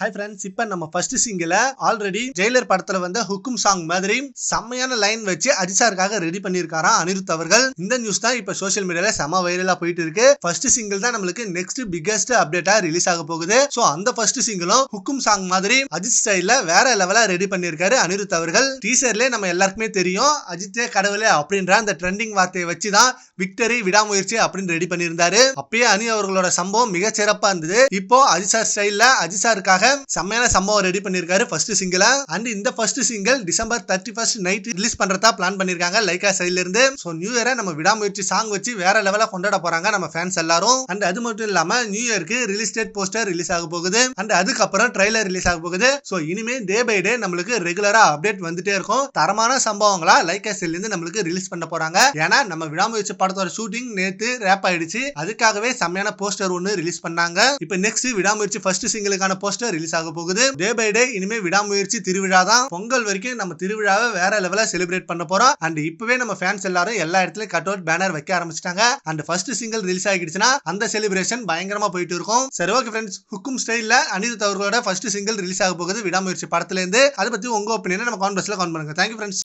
Hi friends, இப்போ நம்ம first சிங்கிள already Jailer படத்துல வந்த ஹுக்கும் சாங் மாதிரி செம்மையான லைன் வச்சு அஜிசாருக்காக ரெடி பண்ணியிருக்காராம் அனிருத் அவர்கள். இந்த நியூஸ் தான் இப்போ சோஷியல் மீடியால செம வைரலா போயிட்டு இருக்கு. ஃபர்ஸ்ட் சிங்கிள் தான் நம்மளுக்கு நெக்ஸ்ட் பிக்கஸ்ட் அப்டேட்டா ரிலீஸ் ஆக போகுது. சோ அந்த ஃபர்ஸ்ட் சிங்கிளும் ஹுக்கும் சாங் மாதிரி அஜித் ஸ்டைல்ல வேற லெவலா ரெடி பண்ணியிருக்காரு அனிருத் அவர்கள். டீசர்ல நம்ம எல்லாருக்குமே தெரியும், அஜித்தே கடவுளே அப்படின்ற அந்த ட்ரெண்டிங் வார்த்தையை வச்சுதான் விக்டரி விடாமுயற்சி அப்படின்னு ரெடி பண்ணியிருந்தாரு. அப்பயே அனி அவர்களோட சம்பவம் மிக சிறப்பா இருந்தது. இப்போ அஜிசார் ஸ்டைல்ல அஜிசாருக்காக செம்மையான சம்பவம் ரெடி பண்ணிருக்காரு ஃபர்ஸ்ட் சிங்கிளா. அண்ட் இந்த first single December 31 night release பண்றதா பிளான் பண்ணிருக்காங்க லைகா சைடுல இருந்து. சோ நியூ இயரை நம்ம விடாமுயற்சி சாங் வச்சு வேற லெவலா கொண்டாட போறாங்க நம்ம ஃபேன்ஸ் எல்லாரும். அண்ட் அது மட்டும் இல்லாம நியூ இயருக்கு ரிலீஸ் டேட் போஸ்டர் ரிலீஸ் ஆக போகுது. அண்ட் அதுக்கப்புறம் ட்ரைலர் ரிலீஸ் ஆக போகுது. சோ இனிமே டே பை டே நம்மளுக்கு ரெகுலரா அப்டேட் வந்துட்டே இருக்கும். தரமான சம்பவங்களா லைகா சைடுல இருந்து நம்மளுக்கு ரிலீஸ் பண்ண போறாங்க. ஏன்னா நம்ம விடாமுயற்சி படத்தோட ஷூட்டிங் நேத்து ரேப் ஆயிடுச்சு. அதுக்காகவே செம்மையான போஸ்டர் ஒன்னு ரிலீஸ் பண்ணாங்க. இப்போ நெக்ஸ்ட் விடாமுயற்சி ஃபர்ஸ்ட் சிங்கிளுக்கான போஸ்டர் ரிலீஸ் ஆக போகுது. டே பை டே இனிமே விடாமுயற்சி திருவிழா தான். பொங்கல் வரைக்கும் நம்ம திருவிழாவை வேற லெவலா செலிப்ரேட் பண்ண போறோம். அண்ட் இப்பவே நம்ம ஃபேன்ஸ் எல்லாரும் எல்லா இடத்துலயும் கட் அவுட் பேனர் வைக்க ஆரம்பிச்சிட்டாங்க. அண்ட் ஃபர்ஸ்ட் சிங்கிள் ரிலீஸ் ஆகிடுச்சுன்னா அந்த செலிப்ரேஷன் பயங்கரமா போயிட்டு இருக்கும். சரி ஓகே ஃப்ரெண்ட்ஸ், ஹுக்கும் ஸ்டைல்ல அனிருத் அவர்களோட ஃபர்ஸ்ட் சிங்கிள் ரிலீஸ் ஆக போகுது விடாமுயற்சி படத்துல இருந்து. அதை பத்தி உங்க ஒப்பீனியனை நம்ம கமெண்ட் பாக்ஸ்ல கமெண்ட் பண்ணுங்க. Thank you friends.